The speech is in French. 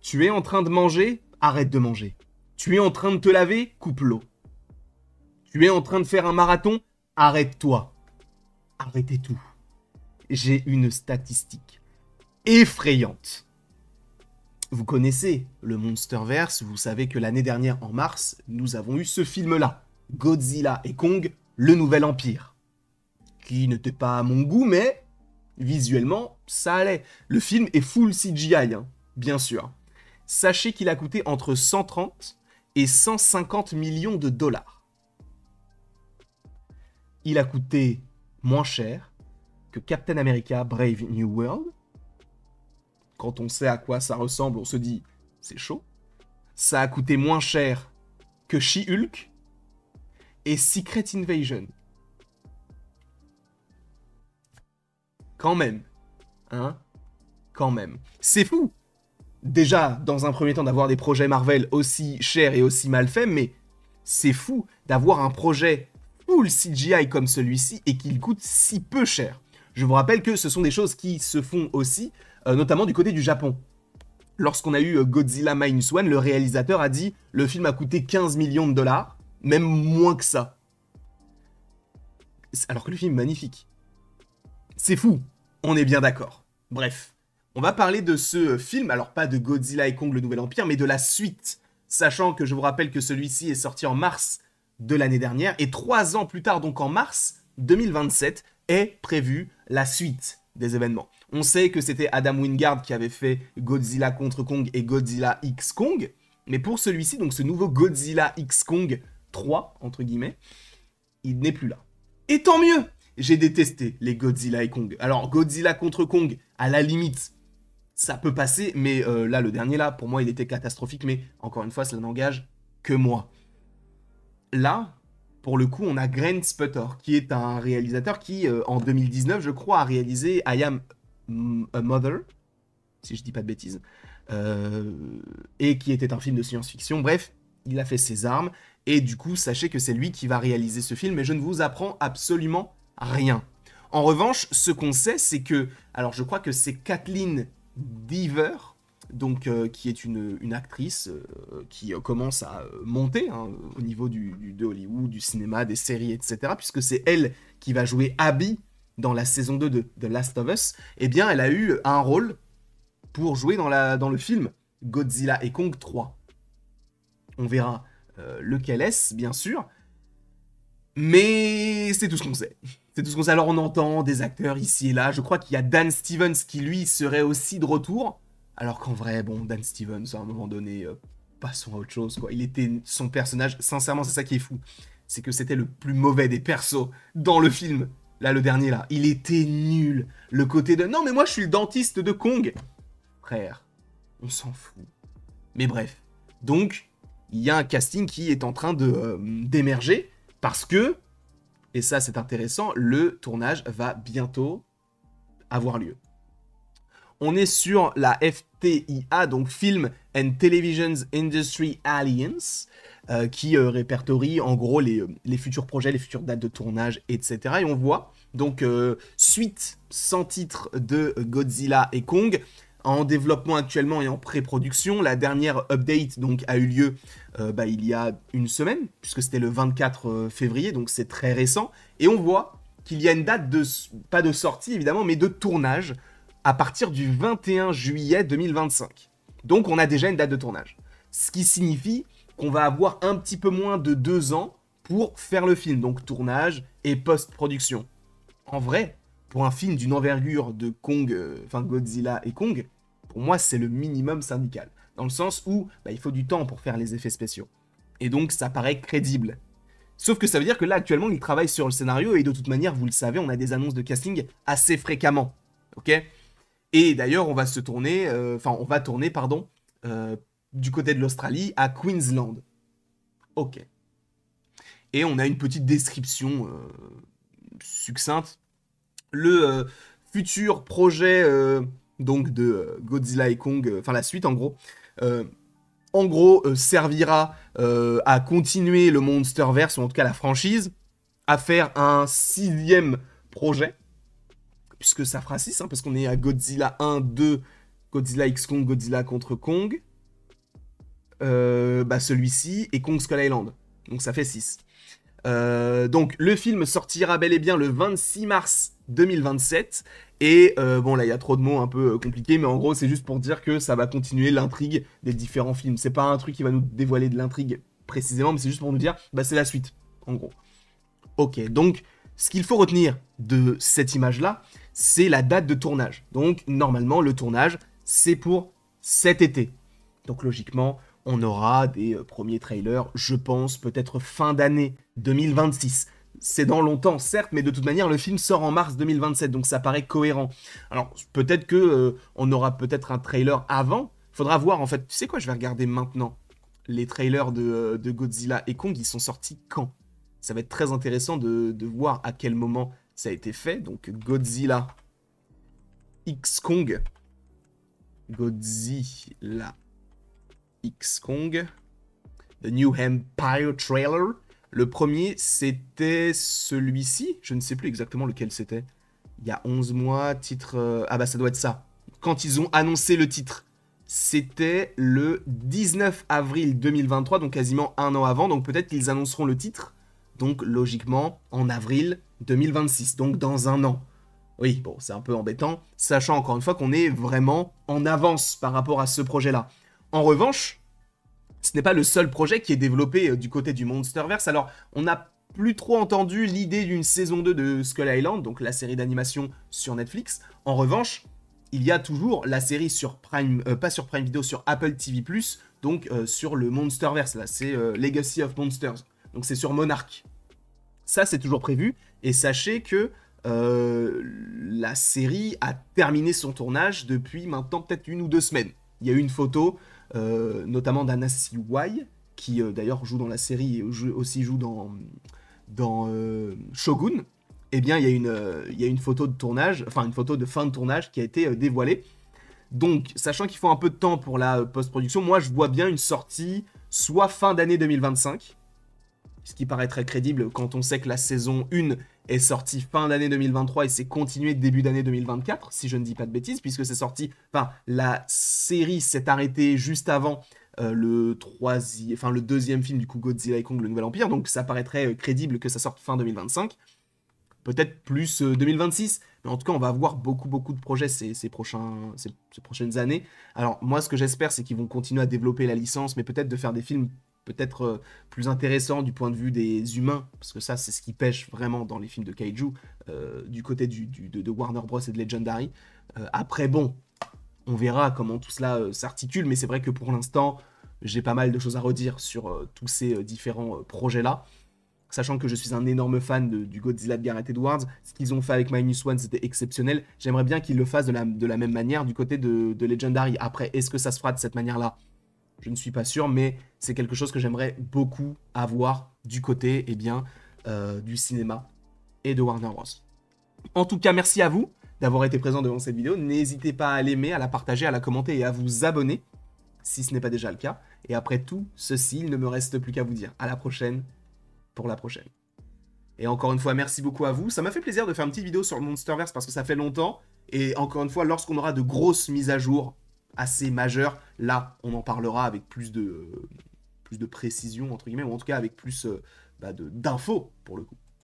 Tu es en train de manger? Arrête de manger. Tu es en train de te laver? Coupe l'eau. Tu es en train de faire un marathon? Arrête-toi. Arrêtez tout. J'ai une statistique effrayante. Vous connaissez le Monsterverse, vous savez que l'année dernière, en mars, nous avons eu ce film-là. Godzilla et Kong, le Nouvel Empire. Qui n'était pas à mon goût, mais visuellement, ça allait. Le film est full CGI, hein, bien sûr. Sachez qu'il a coûté entre 130 et 150 millions de dollars. Il a coûté moins cher que Captain America Brave New World. Quand on sait à quoi ça ressemble, on se dit, c'est chaud. Ça a coûté moins cher que She-Hulk et Secret Invasion. Quand même. Hein? Quand même. C'est fou. Déjà, dans un premier temps, d'avoir des projets Marvel aussi chers et aussi mal faits, mais c'est fou d'avoir un projet full CGI comme celui-ci et qu'il coûte si peu cher. Je vous rappelle que ce sont des choses qui se font aussi, notamment du côté du Japon. Lorsqu'on a eu Godzilla Minus One, le réalisateur a dit « Le film a coûté 15 millions de dollars, même moins que ça. » Alors que le film est magnifique. C'est fou, on est bien d'accord. Bref, on va parler de ce film, alors pas de Godzilla et Kong le Nouvel Empire, mais de la suite, sachant que je vous rappelle que celui-ci est sorti en mars de l'année dernière, et 3 ans plus tard, donc en mars 2027, est prévue la suite des événements. On sait que c'était Adam Wingard qui avait fait Godzilla contre Kong et Godzilla X Kong, mais pour celui-ci, donc ce nouveau Godzilla X Kong 3, entre guillemets, il n'est plus là. Et tant mieux! J'ai détesté les Godzilla et Kong. Alors, Godzilla contre Kong, à la limite, ça peut passer, mais là, le dernier là, pour moi, il était catastrophique, mais encore une fois, cela n'engage que moi. Là, pour le coup, on a Grant Sputter, qui est un réalisateur qui, en 2019, je crois, a réalisé I Am a Mother, si je dis pas de bêtises, et qui était un film de science-fiction. Bref, il a fait ses armes, et du coup, sachez que c'est lui qui va réaliser ce film, mais je ne vous apprends absolument rien. En revanche, ce qu'on sait, c'est que, alors je crois que c'est Kathleen Dever, donc qui est une actrice qui commence à monter hein, au niveau de Hollywood, du cinéma, des séries, etc., puisque c'est elle qui va jouer Abby dans la saison 2 de The Last of Us, eh bien elle a eu un rôle pour jouer dans le film Godzilla et Kong 3. On verra lequel est-ce, bien sûr, mais c'est tout ce qu'on sait. C'est tout ce qu'on sait. Alors on entend des acteurs ici et là, je crois qu'il y a Dan Stevens qui lui serait aussi de retour, alors qu'en vrai, bon, Dan Stevens, à un moment donné, passons à autre chose, quoi. Il était son personnage, sincèrement, c'est ça qui est fou. C'est que c'était le plus mauvais des persos dans le film. Là, le dernier, là. Il était nul. Le côté de... Non, mais moi, je suis le dentiste de Kong. Frère, on s'en fout. Mais bref. Donc, il y a un casting qui est en train d'émerger, parce que, et ça, c'est intéressant, le tournage va bientôt avoir lieu. On est sur la FTIA, donc Film and Television Industry Alliance, qui répertorie en gros les futurs projets, les futures dates de tournage, etc. Et on voit donc suite sans titre de Godzilla et Kong, en développement actuellement et en pré-production. La dernière update donc a eu lieu il y a une semaine, puisque c'était le 24 février, donc c'est très récent. Et on voit qu'il y a une date pas de sortie évidemment, mais de tournage, à partir du 21 juillet 2025. Donc on a déjà une date de tournage. Ce qui signifie qu'on va avoir un petit peu moins de 2 ans pour faire le film. Donc tournage et post-production. En vrai, pour un film d'une envergure de Kong, Godzilla et Kong, pour moi c'est le minimum syndical. Dans le sens où il faut du temps pour faire les effets spéciaux. Et donc ça paraît crédible. Sauf que ça veut dire que là actuellement il travaille sur le scénario et de toute manière, vous le savez, on a des annonces de casting assez fréquemment. Ok ? Et d'ailleurs, on va tourner, du côté de l'Australie, à Queensland. Ok. Et on a une petite description succincte. Le futur projet donc de Godzilla et Kong, la suite en gros, servira à continuer le Monsterverse, ou en tout cas la franchise, à faire un 6e projet, puisque ça fera 6, parce qu'on est à Godzilla 1, 2, Godzilla X Kong, Godzilla contre Kong. bah, celui-ci et Kong Skull Island. Donc ça fait 6. Donc le film sortira bel et bien le 26 mars 2027. Et bon là il y a trop de mots un peu compliqués, mais en gros c'est juste pour dire que ça va continuer l'intrigue des différents films. C'est pas un truc qui va nous dévoiler de l'intrigue précisément, mais c'est juste pour nous dire bah c'est la suite, en gros. Ok, donc ce qu'il faut retenir de cette image-là, c'est la date de tournage. Donc normalement le tournage c'est pour cet été. Donc logiquement on aura des premiers trailers, je pense peut-être fin d'année 2026. C'est dans longtemps, certes, mais de toute manière, le film sort en mars 2027, donc ça paraît cohérent. Alors, peut-être que on aura peut-être un trailer avant. Faudra voir, en fait. Tu sais quoi, je vais regarder maintenant. Les trailers de Godzilla et Kong, ils sont sortis quand? Ça va être très intéressant de voir à quel moment ça a été fait. Donc, Godzilla X Kong. Godzilla X Kong. The New Empire trailer. Le premier, c'était celui-ci. Je ne sais plus exactement lequel c'était. Il y a 11 mois, titre... Ah bah ça doit être ça. Quand ils ont annoncé le titre. C'était le 19 avril 2023, donc quasiment un an avant. Donc peut-être qu'ils annonceront le titre. Donc logiquement, en avril 2026. Donc dans un an. Oui, bon, c'est un peu embêtant. Sachant encore une fois qu'on est vraiment en avance par rapport à ce projet-là. En revanche... ce n'est pas le seul projet qui est développé du côté du Monsterverse. Alors, on n'a plus trop entendu l'idée d'une saison 2 de Skull Island, donc la série d'animation sur Netflix. En revanche, il y a toujours la série sur Prime, pas sur Prime Video, sur Apple TV+, donc sur le Monsterverse, là, c'est Legacy of Monsters. Donc c'est sur Monarch. Ça, c'est toujours prévu. Et sachez que la série a terminé son tournage depuis maintenant peut-être 1 ou 2 semaines. Il y a eu une photo... notamment d'Anna Siwai, qui d'ailleurs joue dans la série et aussi joue dans Shogun. Eh bien, il y a une photo de tournage, enfin une photo de fin de tournage qui a été dévoilée. Donc, sachant qu'il faut un peu de temps pour la post-production, moi je vois bien une sortie soit fin d'année 2025, ce qui paraît très crédible quand on sait que la saison 1 est sortie fin d'année 2023 et c'est continué début d'année 2024, si je ne dis pas de bêtises, puisque c'est sorti... Enfin, la série s'est arrêtée juste avant le deuxième film, du coup, Godzilla et Kong, le Nouvel Empire, donc ça paraîtrait crédible que ça sorte fin 2025. Peut-être plus 2026, mais en tout cas, on va avoir beaucoup de projets ces prochaines années. Alors, moi, ce que j'espère, c'est qu'ils vont continuer à développer la licence, mais peut-être de faire des films peut-être plus intéressant du point de vue des humains, parce que ça, c'est ce qui pêche vraiment dans les films de Kaiju, du côté de Warner Bros. Et de Legendary. Après, bon, on verra comment tout cela s'articule, mais c'est vrai que pour l'instant, j'ai pas mal de choses à redire sur tous ces différents projets-là. Sachant que je suis un énorme fan du Godzilla de Gareth Edwards, ce qu'ils ont fait avec Minus One, c'était exceptionnel. J'aimerais bien qu'ils le fassent de la même manière du côté de Legendary. Après, est-ce que ça se fera de cette manière-là? Je ne suis pas sûr, mais c'est quelque chose que j'aimerais beaucoup avoir du côté du cinéma et de Warner Bros. En tout cas, merci à vous d'avoir été présent devant cette vidéo. N'hésitez pas à l'aimer, à la partager, à la commenter et à vous abonner, si ce n'est pas déjà le cas. Et après tout ceci, il ne me reste plus qu'à vous dire à la prochaine pour la prochaine. Et encore une fois, merci beaucoup à vous. Ça m'a fait plaisir de faire une petite vidéo sur le Monsterverse parce que ça fait longtemps. Et encore une fois, lorsqu'on aura de grosses mises à jour assez majeures, là, on en parlera avec plus de précision, entre guillemets, ou en tout cas avec plus d'infos, pour le coup.